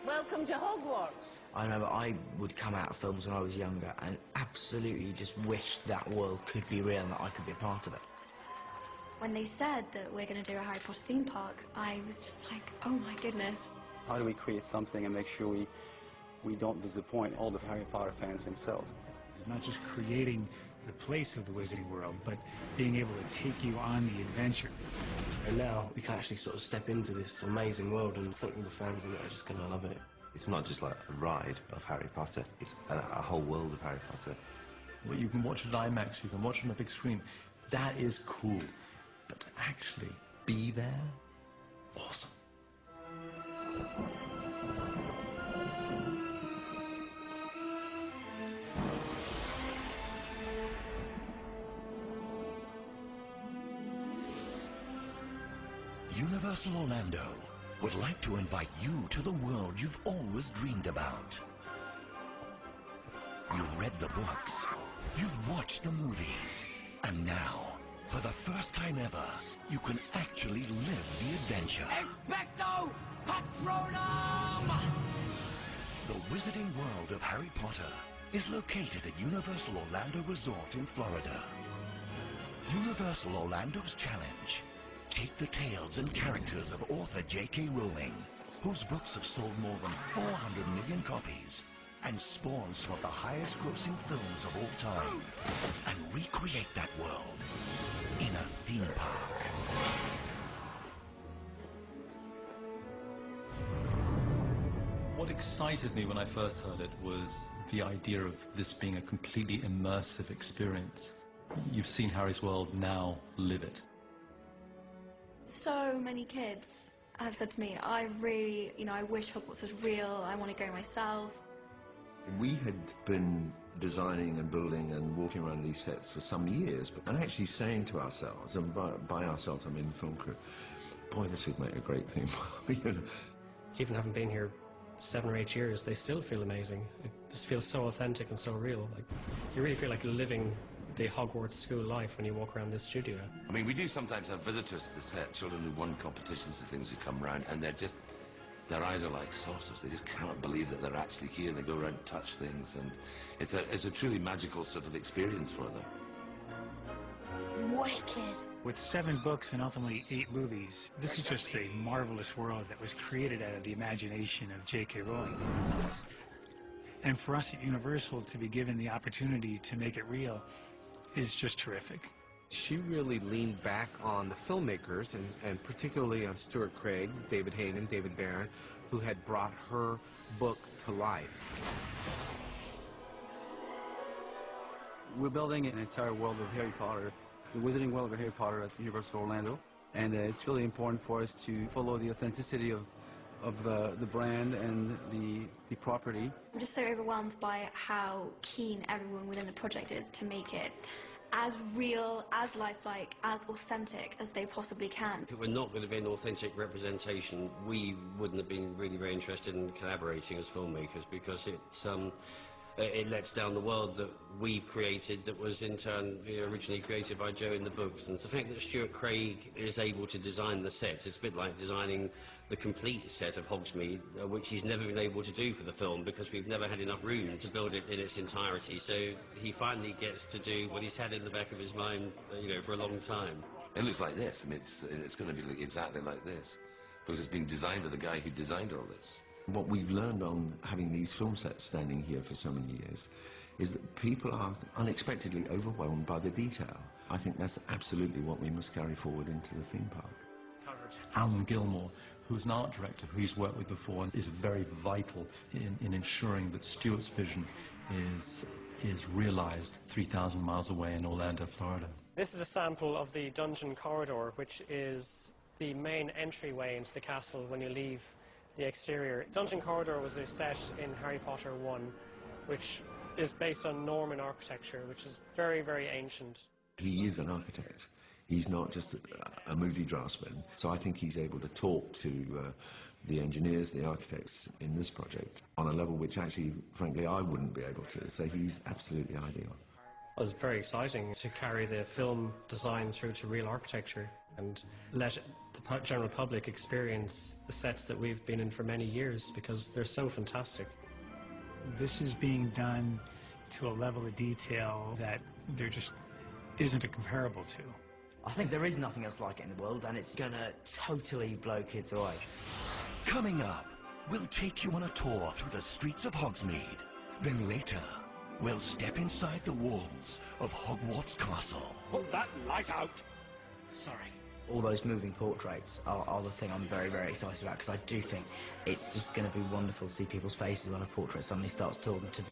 Welcome to Hogwarts. I remember I would come out of films when I was younger and absolutely just wished that world could be real and that I could be a part of it. When they said that we're going to do a Harry Potter theme park, I was just like, oh my goodness. How do we create something and make sure we don't disappoint all the Harry Potter fans themselves? It's not just creating the place of the Wizarding World, but being able to take you on the adventure. And now we can actually sort of step into this amazing world, and I think all the fans in it are just going to love it. It's not just like a ride of Harry Potter, it's a whole world of Harry Potter. Well, you can watch it at IMAX, you can watch it on a big screen. That is cool. But to actually be there, awesome. Universal Orlando would like to invite you to the world you've always dreamed about. You've read the books, you've watched the movies, and now, for the first time ever, you can actually live the adventure. Expecto Patronum! The Wizarding World of Harry Potter is located at Universal Orlando Resort in Florida. Universal Orlando's challenge: take the tales and characters of author J.K. Rowling, whose books have sold more than 400 million copies and spawned some of the highest grossing films of all time, and recreate that world in a theme park. What excited me when I first heard it was the idea of this being a completely immersive experience. You've seen Harry's world, now live it. So many kids have said to me, I really, I wish Hogwarts was real, I want to go myself. We had been designing and building and walking around these sets for some years, and actually saying to ourselves, and by ourselves I mean the film crew, boy, this would make a great theme. Even having been here 7 or 8 years, they still feel amazing. It just feels so authentic and so real. Like, you really feel like you're living the Hogwarts school life when you walk around this studio. I mean, we do sometimes have visitors to the set, children who won competitions and things who come around, and they're just, their eyes are like saucers. They just cannot believe that they're actually here. They go around and touch things, and it's a truly magical sort of experience for them. Wicked. With 7 books and ultimately 8 movies, this is just a marvelous world that was created out of the imagination of J.K. Rowling. And for us at Universal to be given the opportunity to make it real is just terrific. She really leaned back on the filmmakers, and particularly on Stuart Craig, David Hayden, David Barron, who had brought her book to life. We're building an entire world of Harry Potter, the Wizarding World of Harry Potter at Universal Orlando, and it's really important for us to follow the authenticity of the brand and the property. I'm just so overwhelmed by how keen everyone within the project is to make it as real, as lifelike, as authentic as they possibly can. If it were not going to be an authentic representation, we wouldn't have been really very interested in collaborating as filmmakers, because it lets down the world that we've created that was in turn originally created by Joe in the books. And the fact that Stuart Craig is able to design the sets, it's a bit like designing the complete set of Hogsmeade, which he's never been able to do for the film because we've never had enough room to build it in its entirety. So he finally gets to do what he's had in the back of his mind, for a long time. It looks like this. I mean, it's going to be exactly like this, because it's been designed by the guy who designed all this. What we've learned on having these film sets standing here for so many years is that people are unexpectedly overwhelmed by the detail. I think that's absolutely what we must carry forward into the theme park. Alan Gilmore, who's an art director who he's worked with before, is very vital in ensuring that Stuart's vision is realized 3,000 miles away in Orlando, Florida. This is a sample of the dungeon corridor, which is the main entryway into the castle when you leave the exterior. Dungeon Corridor was a set in Harry Potter 1, which is based on Norman architecture, which is very, very ancient. He is an architect. He's not just a movie draftsman. So I think he's able to talk to the engineers, the architects in this project on a level which actually, frankly, I wouldn't be able to. So he's absolutely ideal. It was very exciting to carry the film design through to real architecture. and let the general public experience the sets that we've been in for many years, because they're so fantastic. This is being done to a level of detail that there just isn't a comparable to. I think there is nothing else like it in the world, and it's gonna totally blow kids away. Coming up, we'll take you on a tour through the streets of Hogsmeade. Then later, we'll step inside the walls of Hogwarts Castle. Put that light out! Sorry. All those moving portraits are the thing I'm very, very excited about, because I do think it's just going to be wonderful to see people's faces when a portrait suddenly starts talking to them.